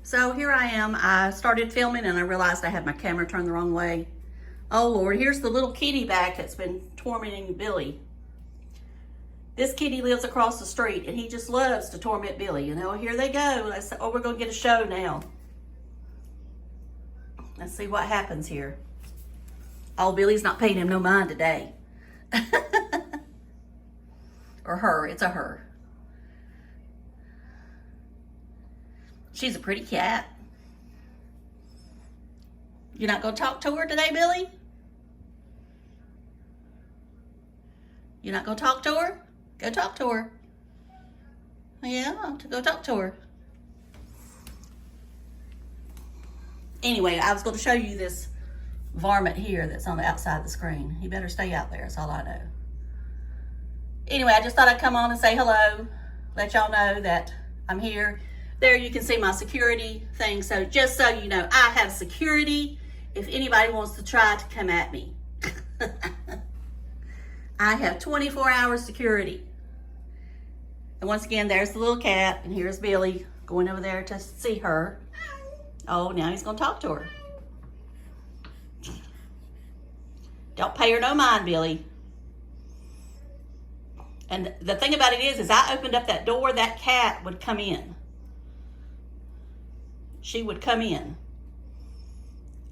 So here I am. I started filming and I realized I had my camera turned the wrong way. Oh Lord, here's the little kitty back that's been tormenting Billy. This kitty lives across the street and he just loves to torment Billy. You know, here they go. We're going to get a show now. Let's see what happens here. Oh, Billy's not paying him no mind today. Or her, it's a her. She's a pretty cat. You're not going to talk to her today, Billy? You're not going to talk to her? Go talk to her. Yeah, go talk to her. Anyway, I was going to show you this varmint here that's on the outside of the screen. He better stay out there, that's all I know. Anyway, I just thought I'd come on and say hello, let y'all know that I'm here. There you can see my security thing. So just so you know, I have security if anybody wants to try to come at me. I have 24 hours security. And once again, there's the little cat, and here's Billy going over there to see her. Oh, now he's gonna talk to her. Don't pay her no mind, Billy. And the thing about it is I opened up that door, that cat would come in. She would come in.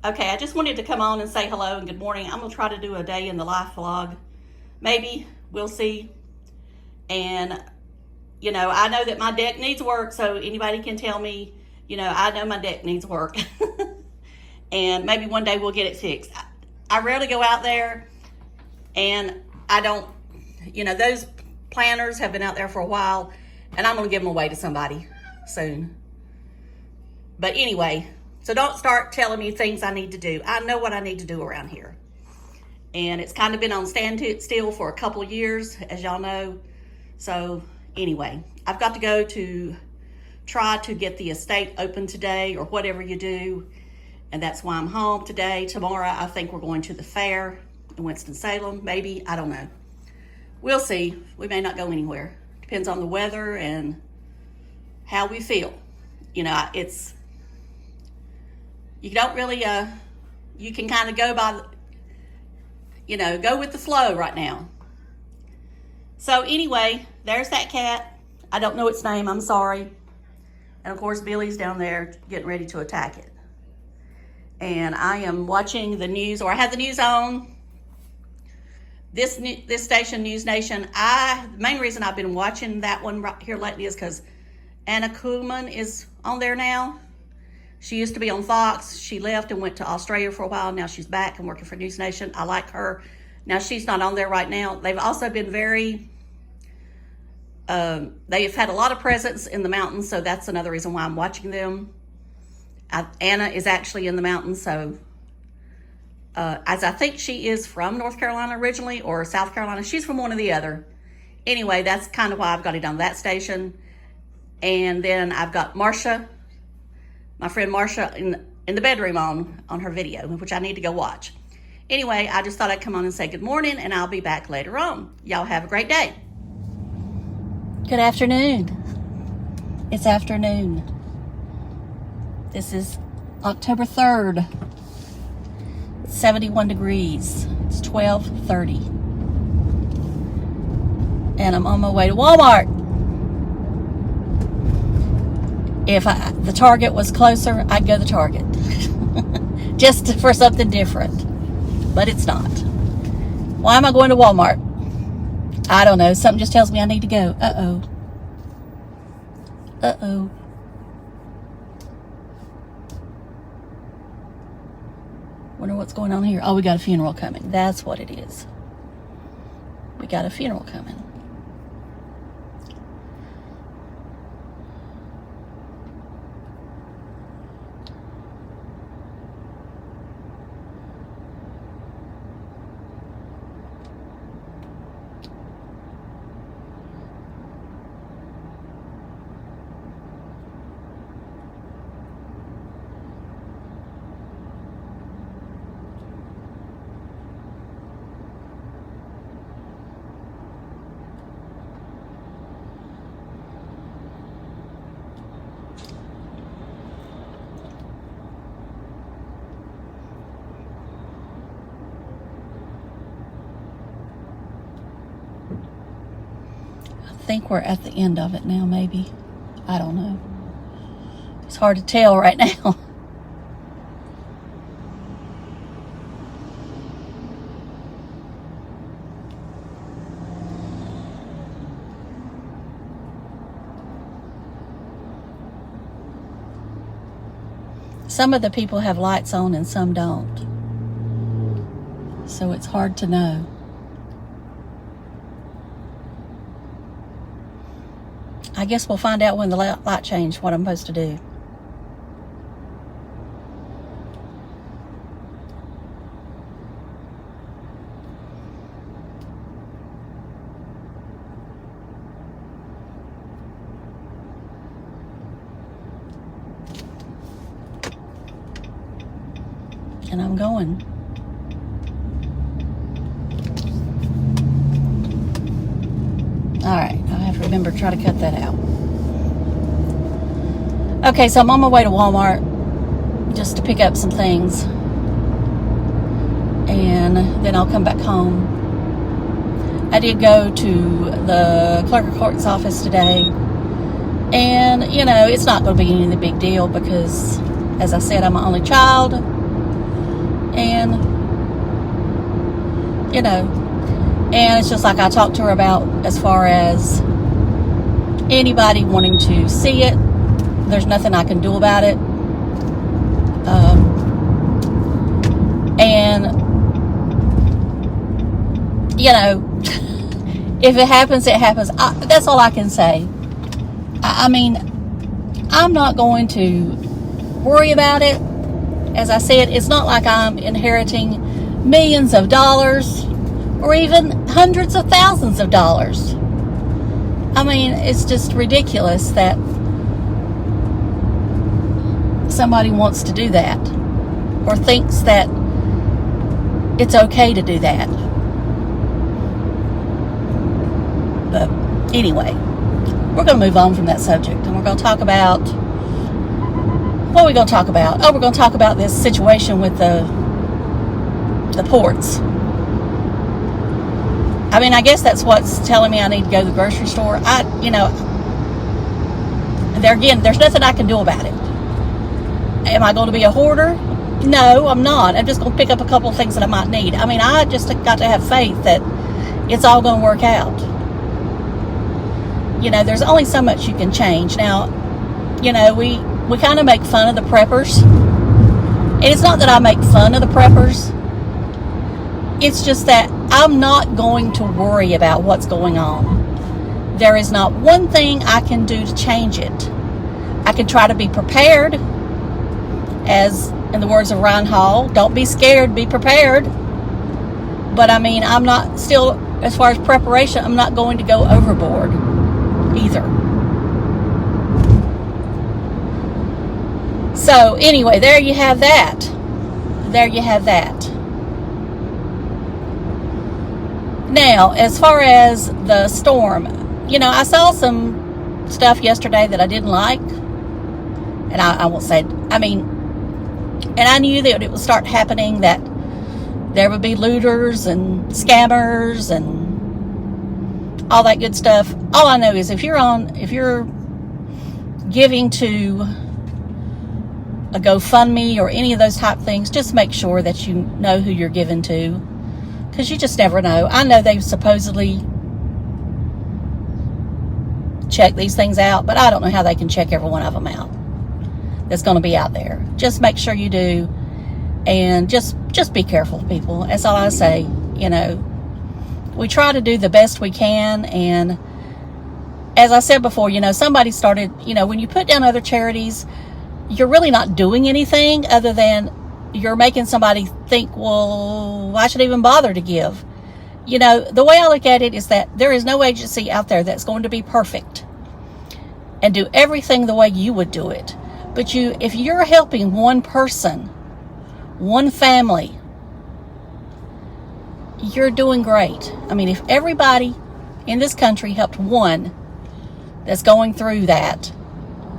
Okay, I just wanted to come on and say hello and good morning. I'm gonna try to do a day in the life vlog. Maybe, we'll see. And, you know, I know that my deck needs work, so anybody can tell me, you know, I know my deck needs work. And maybe one day we'll get it fixed. I rarely go out there, and I don't, you know, those planters have been out there for a while, and I'm gonna give them away to somebody soon. But anyway, so don't start telling me things I need to do. I know what I need to do around here. And it's kind of been on standstill for a couple of years, as y'all know. So anyway, I've got to go to try to get the estate open today, or whatever you do. And that's why I'm home today. Tomorrow, I think we're going to the fair in Winston-Salem, maybe, I don't know. We'll see. We may not go anywhere. Depends on the weather and how we feel. You know, you don't really, you can kind of go by, you know, go with the flow right now. So anyway, there's that cat. I don't know its name, I'm sorry. And of course, Billy's down there getting ready to attack it. And I am watching the news, or I have the news on. This station, News Nation, the main reason I've been watching that one right here lately is because Anna Kuhlman is on there now. She used to be on Fox. She left and went to Australia for a while. Now she's back and working for News Nation. I like her. Now she's not on there right now. They've also been very, they've had a lot of presence in the mountains, so that's another reason why I'm watching them. Anna is actually in the mountains, so as I think she is from North Carolina originally, or South Carolina. She's from one or the other. Anyway, that's kind of why I've got it on that station. And then I've got Marsha, my friend Marsha, in the bedroom on her video, which I need to go watch. Anyway, I just thought I'd come on and say good morning, and I'll be back later on. Y'all have a great day. Good afternoon. It's afternoon. This is October 3rd. It's 71 degrees. It's 12:30. And I'm on my way to Walmart. If the Target was closer, I'd go to the Target. Just for something different. But it's not. Why am I going to Walmart? I don't know. Something just tells me I need to go. Uh-oh. Uh-oh. Wonder what's going on here. Oh, we got a funeral coming. That's what it is. We got a funeral coming. think we're at the end of it now, maybe. I don't know. It's hard to tell right now. Some of the people have lights on and some don't. So it's hard to know. I guess we'll find out when the light change what I'm supposed to do. And I'm going. All right, I have to remember to try to cut that out. Okay, so I'm on my way to Walmart just to pick up some things. And then I'll come back home. I did go to the clerk of court's office today. And, you know, it's not going to be any big deal because, as I said, I'm my only child. And, you know, and it's just like I talked to her about as far as anybody wanting to see it. There's nothing I can do about it. And, you know, if it happens, it happens. That's all I can say. I mean, I'm not going to worry about it. As I said, it's not like I'm inheriting millions of dollars or even hundreds of thousands of dollars. I mean, it's just ridiculous that somebody wants to do that or thinks that it's okay to do that. But anyway, we're going to move on from that subject and we're going to talk about, what are we going to talk about? Oh, we're going to talk about this situation with the ports. I mean, I guess that's what's telling me I need to go to the grocery store. You know, there again, there's nothing I can do about it. Am I going to be a hoarder? No, I'm not. I'm just going to pick up a couple of things that I might need. I mean, I just got to have faith that it's all going to work out. You know, there's only so much you can change. Now, you know, we kind of make fun of the preppers. And it's not that I make fun of the preppers. It's just that I'm not going to worry about what's going on. There is not one thing I can do to change it. I can try to be prepared. As in the words of Ryan Hall, don't be scared, be prepared. But I mean, I'm not still, as far as preparation, I'm not going to go overboard either. So anyway, there you have that. There you have that. Now, as far as the storm, you know, I saw some stuff yesterday that I didn't like. And I won't say, I mean, and I knew that it would start happening, that there would be looters and scammers and all that good stuff. All I know is if you're giving to a GoFundMe or any of those type things, just make sure that you know who you're giving to, because you just never know. I know they've supposedly checked these things out, but I don't know how they can check every one of them out that's going to be out there. Just make sure you do, and just be careful, people. That's all I say. You know, we try to do the best we can, and as I said before, you know, somebody started, you know, when you put down other charities, you're really not doing anything other than you're making somebody think, well, why should I even bother to give? You know, the way I look at it is that there is no agency out there that's going to be perfect and do everything the way you would do it. But if you're helping one person, one family, you're doing great. I mean, if everybody in this country helped one that's going through that,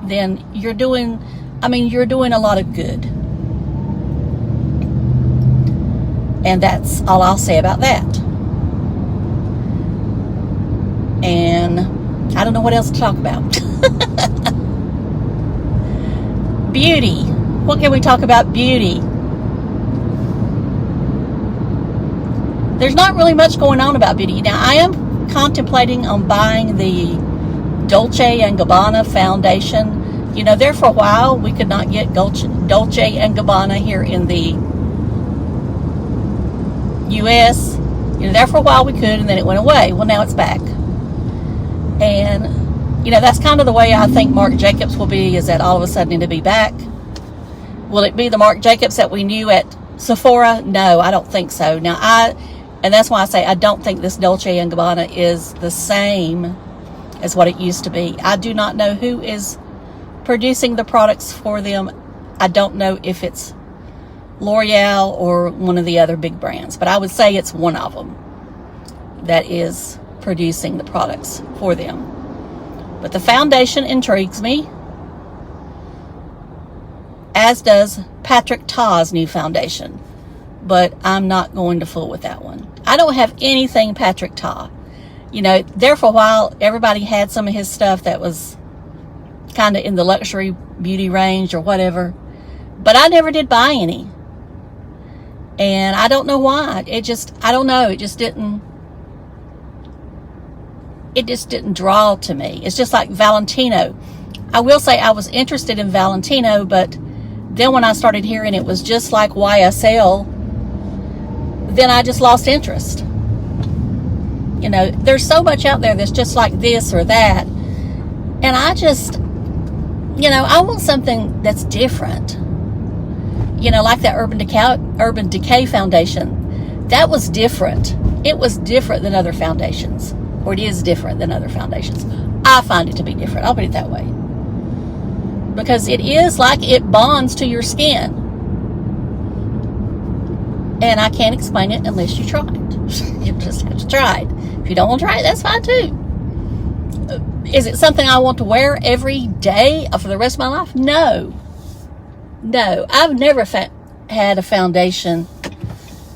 then you're doing a lot of good. And that's all I'll say about that. And I don't know what else to talk about. Beauty. What can we talk about beauty? There's not really much going on about beauty. Now, I am contemplating on buying the Dolce & Gabbana foundation. You know, there for a while, we could not get Dolce & Gabbana here in the U.S. You know, there for a while we could, and then it went away. Well, now it's back. And, you know, that's kind of the way I think Marc Jacobs will be, is that all of a sudden it'll be back. Will it be the Marc Jacobs that we knew at Sephora? No, I don't think so. Now, and that's why I say I don't think this Dolce & Gabbana is the same as what it used to be. I do not know who is producing the products for them. I don't know if it's L'Oreal or one of the other big brands, but I would say it's one of them that is producing the products for them. But the foundation intrigues me, as does Patrick Ta's new foundation, but I'm not going to fool with that one. I don't have anything Patrick Ta. You know, there for a while, everybody had some of his stuff that was kind of in the luxury beauty range or whatever, but I never did buy any. And I don't know why. I don't know. It just didn't draw to me. It's just like Valentino. I will say I was interested in Valentino, but then when I started hearing it was just like YSL, then I just lost interest. You know, there's so much out there that's just like this or that. And I just, you know, I want something that's different. You know, like that Urban Decay foundation. That was different. It was different than other foundations. Or it is different than other foundations. I find it to be different. I'll put it that way. Because it is like it bonds to your skin. And I can't explain it unless you try it. You just have to try it. If you don't want to try it, that's fine too. Is it something I want to wear every day for the rest of my life? No. No. I've never had a foundation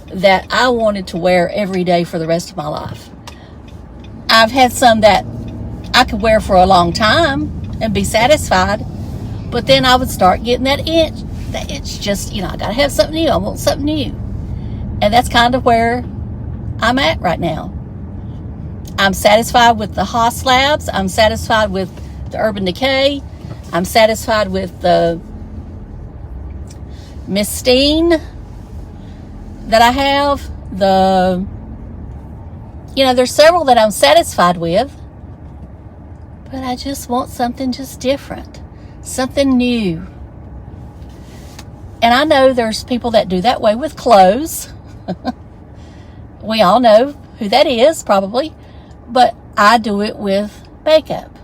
that I wanted to wear every day for the rest of my life. I've had some that I could wear for a long time and be satisfied, but then I would start getting that itch. That itch just, you know, I got to have something new. I want something new. And that's kind of where I'm at right now. I'm satisfied with the Haas Labs. I'm satisfied with the Urban Decay. I'm satisfied with the Mistine that I have. You know, there's several that I'm satisfied with, but I just want something just different, something new. And I know there's people that do that way with clothes. We all know who that is, probably, but I do it with makeup.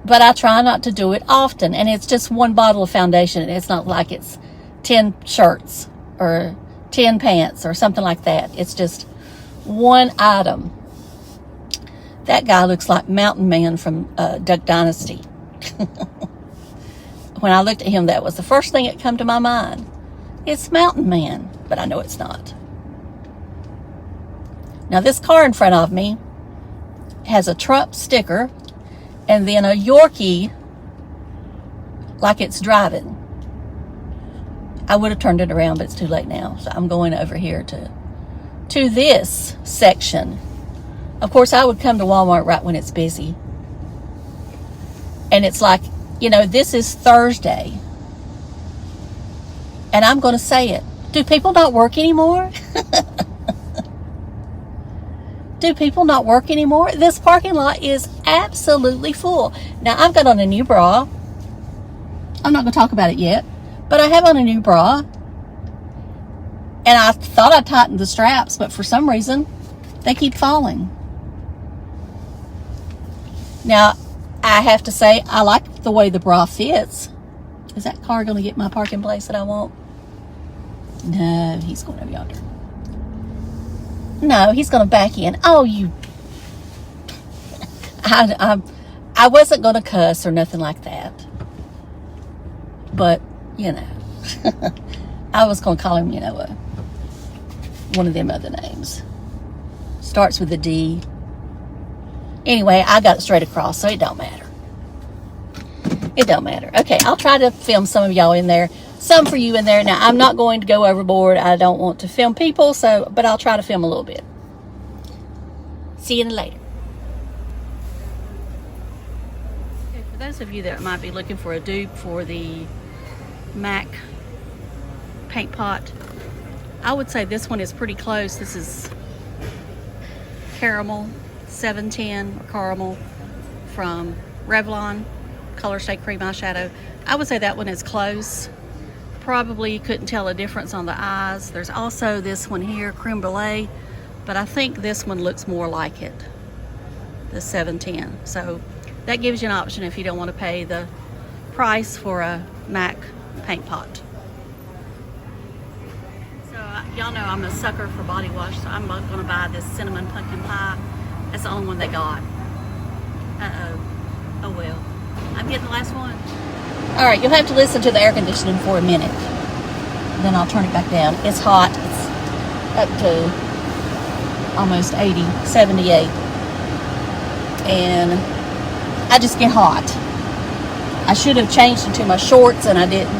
But I try not to do it often, and it's just one bottle of foundation. It's not like it's 10 shirts or 10 pants or something like that. It's just one item. That guy looks like Mountain Man from Duck Dynasty. When I looked at him, that was the first thing that came to my mind. It's Mountain Man, but I know it's not. Now, this car in front of me has a Trump sticker and then a Yorkie like it's driving. I would have turned it around, but it's too late now. So I'm going over here to this section. Of course, I would come to Walmart right when it's busy. And it's like, you know, this is Thursday. And I'm going to say it. Do people not work anymore? Do people not work anymore? This parking lot is absolutely full. Now, I've got on a new bra. I'm not going to talk about it yet. But I have on a new bra. And I thought I tightened the straps, but for some reason, they keep falling. Now, I have to say, I like the way the bra fits. Is that car going to get my parking place that I want? No, he's going over yonder. No, he's going to back in. Oh, you... I wasn't going to cuss or nothing like that. But, you know, I was going to call him, you know, one of them other names. Starts with a D. Anyway, I got it straight across, so it don't matter. It don't matter. Okay, I'll try to film some of y'all in there. Some for you in there. Now, I'm not going to go overboard. I don't want to film people, but I'll try to film a little bit. See you later. Okay, for those of you that might be looking for a dupe for the MAC paint pot, I would say this one is pretty close. This is Caramel 710 or Caramel from Revlon Color Stay Cream Eyeshadow. I would say that one is close. Probably couldn't tell a difference on the eyes. There's also this one here, Creme Brulee, but I think this one looks more like it, the 710. So that gives you an option if you don't want to pay the price for a MAC paint pot. So y'all know I'm a sucker for body wash, so I'm going to buy this cinnamon pumpkin pie. That's the only one they got. Oh well. I'm getting the last one. All right, you'll have to listen to the air conditioning for a minute. Then I'll turn it back down. It's hot. It's up to almost 80, 78. And I just get hot. I should have changed into my shorts and I didn't.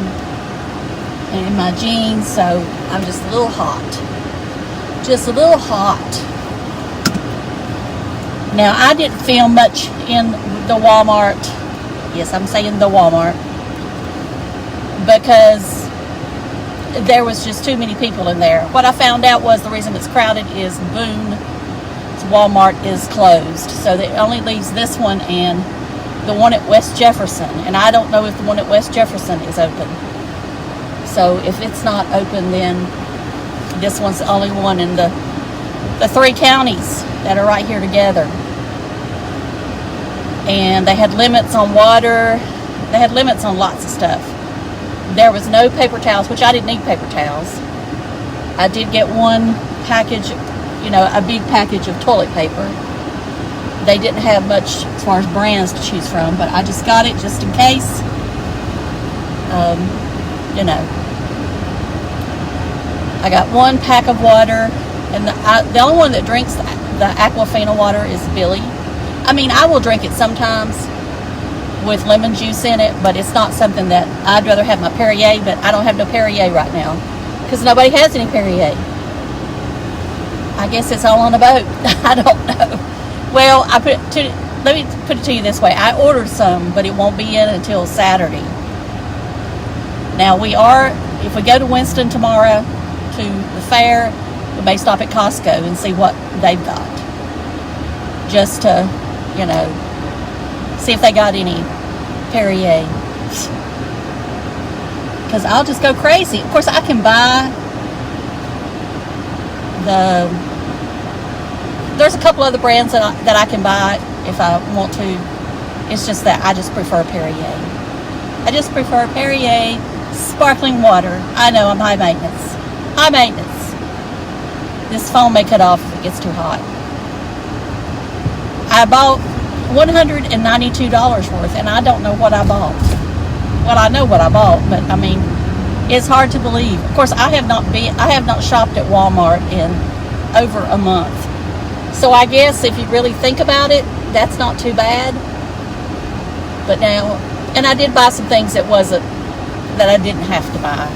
And my jeans, so I'm just a little hot. Just a little hot. Now, I didn't film much in the Walmart. Yes, I'm saying the Walmart. Because there was just too many people in there. What I found out was the reason it's crowded is Boone's Walmart is closed. So it only leaves this one and the one at West Jefferson. And I don't know if the one at West Jefferson is open. So if it's not open, then this one's the only one in the three counties that are right here together. And they had limits on water. They had limits on lots of stuff. There was no paper towels, which I didn't need paper towels. I did get one package, a big package of toilet paper. They didn't have much as far as brands to choose from, but I just got it just in case. I got one pack of water, and the only one that drinks the Aquafina water is Billy. I mean, I will drink it sometimes with lemon juice in it, but it's not something that I'd rather have my Perrier, but I don't have no Perrier right now because nobody has any Perrier. I guess it's all on the boat. I don't know. Well, let me put it to you this way. I ordered some, but it won't be in until Saturday. Now, if we go to Winston tomorrow to the fair, we may stop at Costco and see what they've got. Just to, see if they got any Perrier. Because I'll just go crazy. Of course, I can buy there's a couple other brands that I can buy if I want to. It's just that I just prefer Perrier. I just prefer Perrier sparkling water. I know I'm high maintenance. High maintenance. This phone may cut off if it gets too hot. I bought $192 worth, and I don't know what I bought. Well, I know what I bought, but I mean, it's hard to believe. Of course, I have not shopped at Walmart in over a month. So I guess if you really think about it, that's not too bad. But now, and I did buy some things that I didn't have to buy.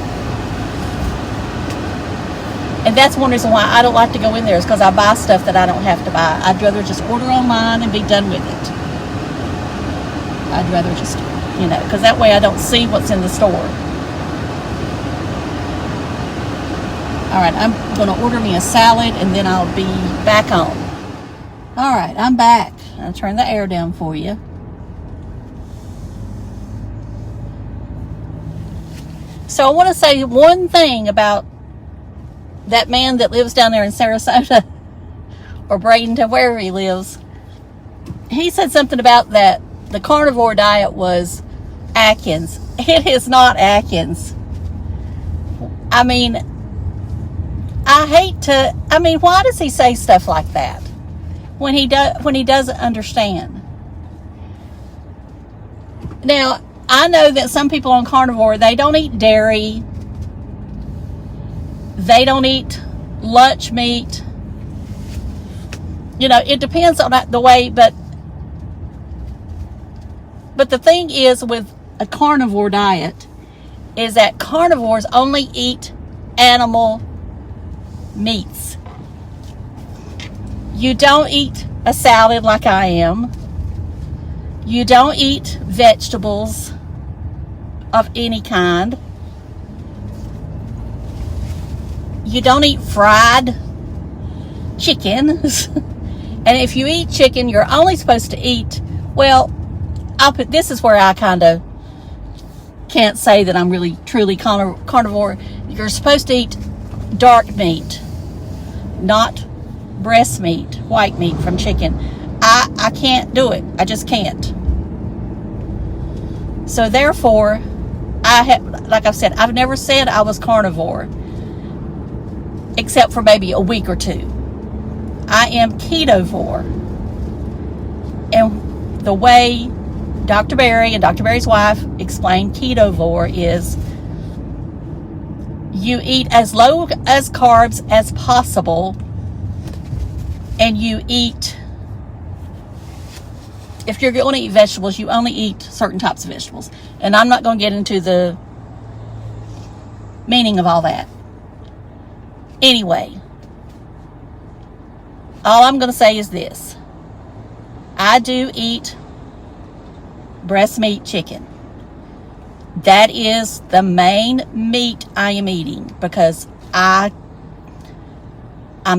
And that's one reason why I don't like to go in there, is because I buy stuff that I don't have to buy. I'd rather just order online and be done with it. I'd rather just, because that way I don't see what's in the store. All right, I'm going to order me a salad and then I'll be back on. All right, I'm back. I'll turn the air down for you. So I want to say one thing about that man that lives down there in Sarasota or Bradenton, wherever he lives. He said something about that the carnivore diet was Atkins. It is not Atkins. I mean, why does he say stuff like that when he doesn't understand? Now, I know that some people on carnivore, they don't eat dairy. They don't eat lunch meat. It depends on the way, but But the thing is with a carnivore diet is that carnivores only eat animal meats. You don't eat a salad like I am. You don't eat vegetables of any kind. You don't eat fried chicken. And if you eat chicken, you're only supposed to eat, well, this is where I kind of can't say that I'm really truly carnivore. You're supposed to eat dark meat, not breast meat, white meat from chicken. I can't do it. I just can't. So therefore, like I've said, I've never said I was carnivore, except for maybe a week or two. I am ketovore. And the way Dr. Berry and Dr. Berry's wife explained ketovore is you eat as low as carbs as possible, and you eat, if you're going to eat vegetables, you only eat certain types of vegetables. And I'm not going to get into the meaning of all that. Anyway, all I'm going to say is this. I do eat breast meat chicken. That is the main meat I am eating, because I'm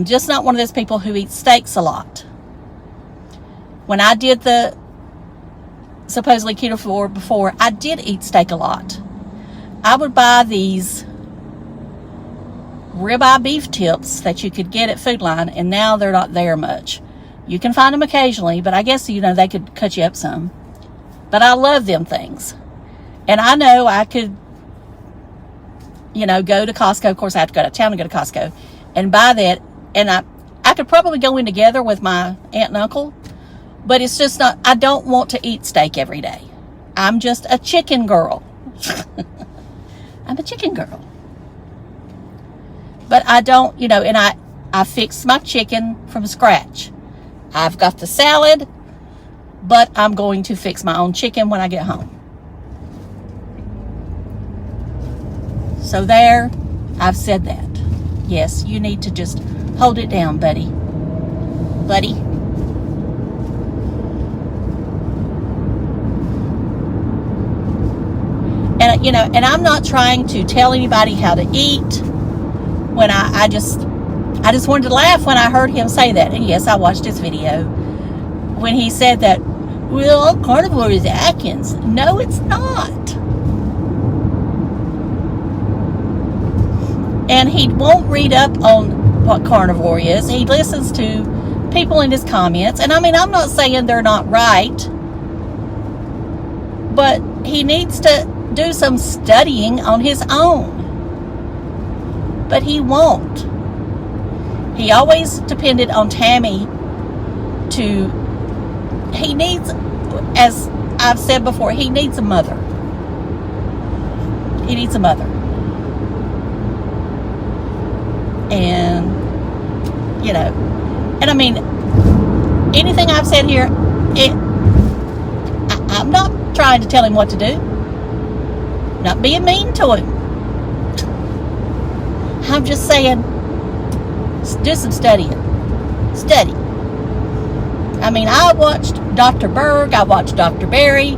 just not one of those people who eat steaks a lot. When I did the supposedly ketovore before, I did eat steak a lot. I would buy these ribeye beef tips that you could get at Food Line, and now they're not there much. You can find them occasionally, but I guess, they could cut you up some. But I love them things. And I know I could, go to Costco. Of course, I have to go to town to go to Costco and buy that. And I could probably go in together with my aunt and uncle, but it's just not, I don't want to eat steak every day. I'm just a chicken girl. I'm a chicken girl. But I don't, and I fix my chicken from scratch. I've got the salad, but I'm going to fix my own chicken when I get home. So there, I've said that. Yes, you need to just hold it down, buddy. Buddy. And, and I'm not trying to tell anybody how to eat. When I just wanted to laugh when I heard him say that. And yes, I watched his video when he said that, well, carnivore is Atkins. No, it's not. And he won't read up on what carnivore is. He listens to people in his comments. And I'm not saying they're not right, but he needs to do some studying on his own. But he won't. He always depended on Tammy he needs, as I've said before, he needs a mother. He needs a mother. And, anything I've said here, I'm not trying to tell him what to do. Not being mean to him. I'm just saying, do some studying. Study. I watched Dr. Berg. I watched Dr. Berry.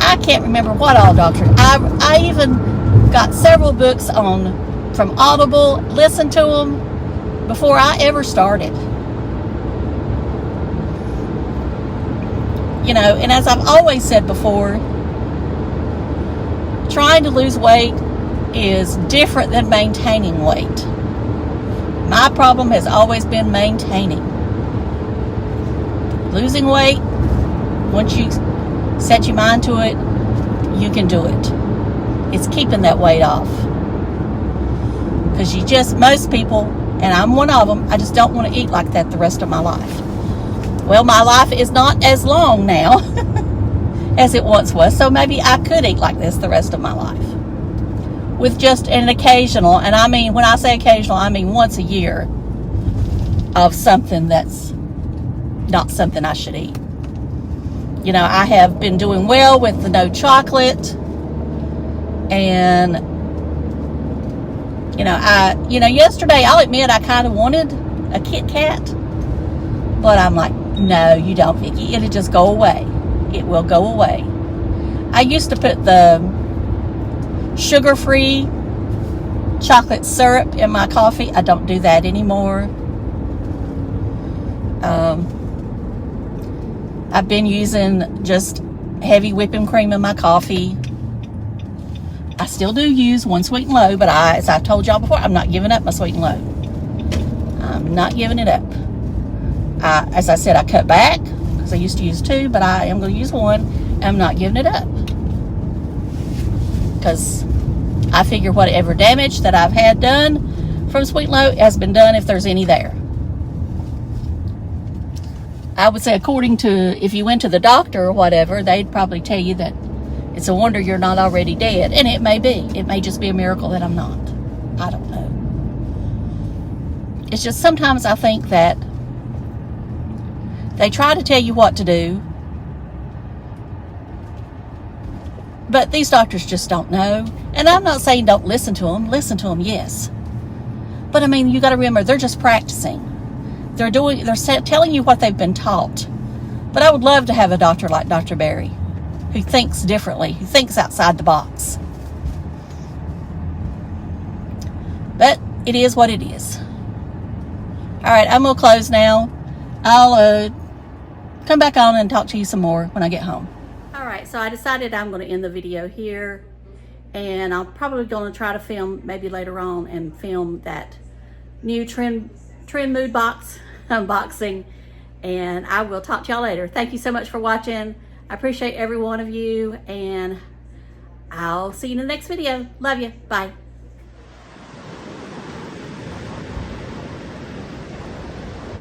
I can't remember what all doctors. I even got several books from Audible, listened to them before I ever started. And as I've always said before, trying to lose weight is different than maintaining weight. My problem has always been maintaining. Losing weight, once you set your mind to it, you can do it. It's keeping that weight off. Because most people, and I'm one of them, I just don't want to eat like that the rest of my life. Well, my life is not as long now as it once was, so maybe I could eat like this the rest of my life. With just an occasional, and when I say occasional, I mean once a year, of something that's not something I should eat. You know, I have been doing well with the no chocolate. And, you know, yesterday, I'll admit I kind of wanted a Kit Kat. But I'm like, no, you don't, Vicki. It'll just go away. It will go away. I used to put the sugar-free chocolate syrup in my coffee. I don't do that anymore. I've been using just heavy whipping cream in my coffee. I still do use one sweet and low, but as I've told y'all before, I'm not giving up my sweet and low. I'm not giving it up. As I said, I cut back because I used to use 2, but I am going to use 1, and I'm not giving it up. Because I figure whatever damage that I've had done from sweet and low has been done if there's any there. I would say, according to, if you went to the doctor or whatever, they'd probably tell you that it's a wonder you're not already dead. And it may be. It may just be a miracle that I'm not. I don't know. It's just sometimes I think that they try to tell you what to do, but these doctors just don't know. And I'm not saying don't listen to them. Listen to them, yes. But I mean, you got to remember, they're just practicing. They're telling you what they've been taught. But I would love to have a doctor like Dr. Berry, who thinks differently, who thinks outside the box. But it is what it is. All right, I'm going to close now. I'll come back on and talk to you some more when I get home. All right, so I decided I'm going to end the video here. And I'm probably going to try to film maybe later on and film that new trend mood box unboxing. And I will talk to y'all later. Thank you so much for watching. I appreciate every one of you, and I'll see you in the next video. Love you. Bye.